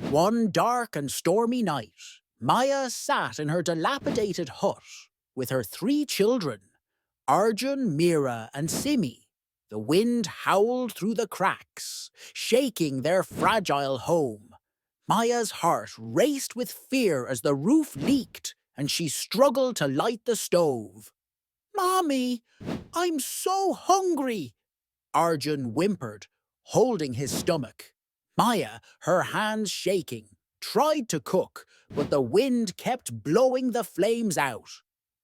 One dark and stormy night, Maya sat in her dilapidated hut with her three children, Arjun, Mira, and Simi. The wind howled through the cracks, shaking their fragile home. Maya's heart raced with fear as the roof leaked and she struggled to light the stove. "Mommy, I'm so hungry," Arjun whimpered, holding his stomach. Maya, her hands shaking, tried to cook, but the wind kept blowing the flames out.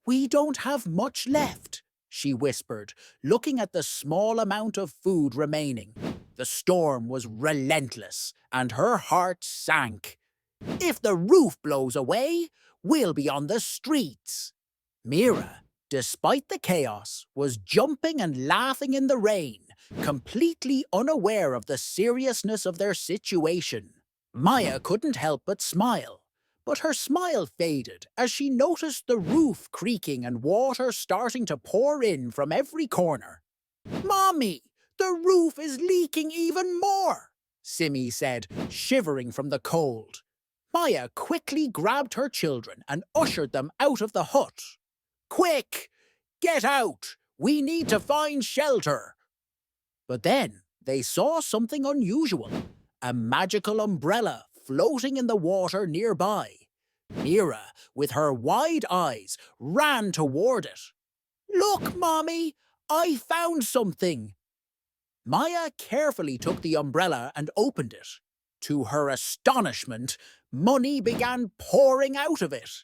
"We don't have much left," she whispered, looking at the small amount of food remaining. The storm was relentless, and her heart sank. "If the roof blows away, we'll be on the streets." Mira, despite the chaos, was jumping and laughing in the rain, completely unaware of the seriousness of their situation. Maya couldn't help but smile, but her smile faded as she noticed the roof creaking and water starting to pour in from every corner. "Mommy, the roof is leaking even more," Simi said, shivering from the cold. Maya quickly grabbed her children and ushered them out of the hut. "Quick! Get out! We need to find shelter!" But then they saw something unusual, a magical umbrella floating in the water nearby. Mira, with her wide eyes, ran toward it. "Look, Mommy! I found something!" Maya carefully took the umbrella and opened it. To her astonishment, money began pouring out of it.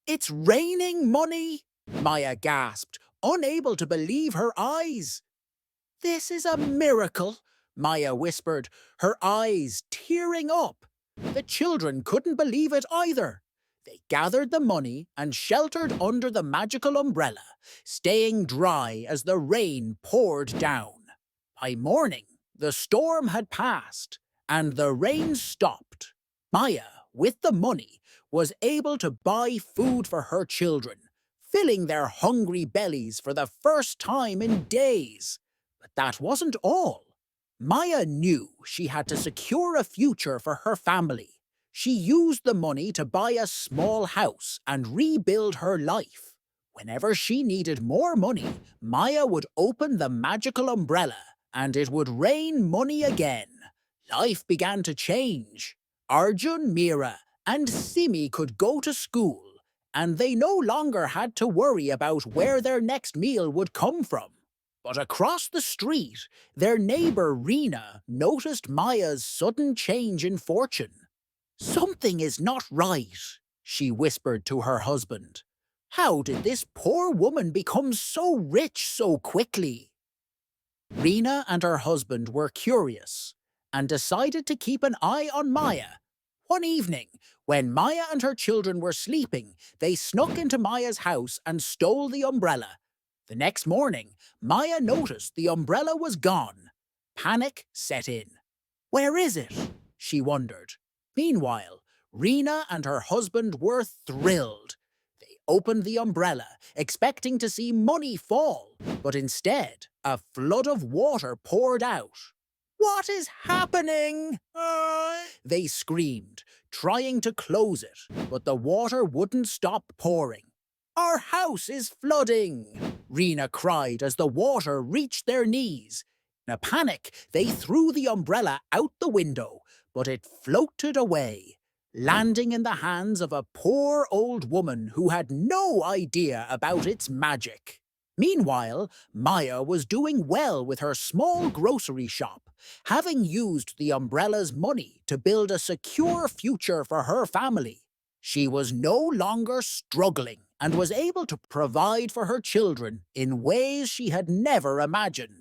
"It's raining money!" Maya gasped, unable to believe her eyes. "This is a miracle," Maya whispered, her eyes tearing up. The children couldn't believe it either. They gathered the money and sheltered under the magical umbrella, staying dry as the rain poured down. By morning, the storm had passed, and the rain stopped. Maya, with the money, was able to buy food for her children, filling their hungry bellies for the first time in days. But that wasn't all. Maya knew she had to secure a future for her family. She used the money to buy a small house and rebuild her life. Whenever she needed more money, Maya would open the magical umbrella and it would rain money again. Life began to change. Arjun, Mira, and Simi could go to school, and they no longer had to worry about where their next meal would come from. But across the street, their neighbor Rena noticed Maya's sudden change in fortune. "Something is not right," she whispered to her husband. "How did this poor woman become so rich so quickly?" Rena and her husband were curious and decided to keep an eye on Maya. One evening, when Maya and her children were sleeping, they snuck into Maya's house and stole the umbrella. The next morning, Maya noticed the umbrella was gone. Panic set in. "Where is it?" she wondered. Meanwhile, Rena and her husband were thrilled. They opened the umbrella, expecting to see money fall, but instead, a flood of water poured out. "What is happening?" They screamed, trying to close it, but the water wouldn't stop pouring. "Our house is flooding!" Rena cried as the water reached their knees. In a panic, they threw the umbrella out the window, but it floated away, landing in the hands of a poor old woman who had no idea about its magic. Meanwhile, Maya was doing well with her small grocery shop, having used the umbrella's money to build a secure future for her family. She was no longer struggling and was able to provide for her children in ways she had never imagined.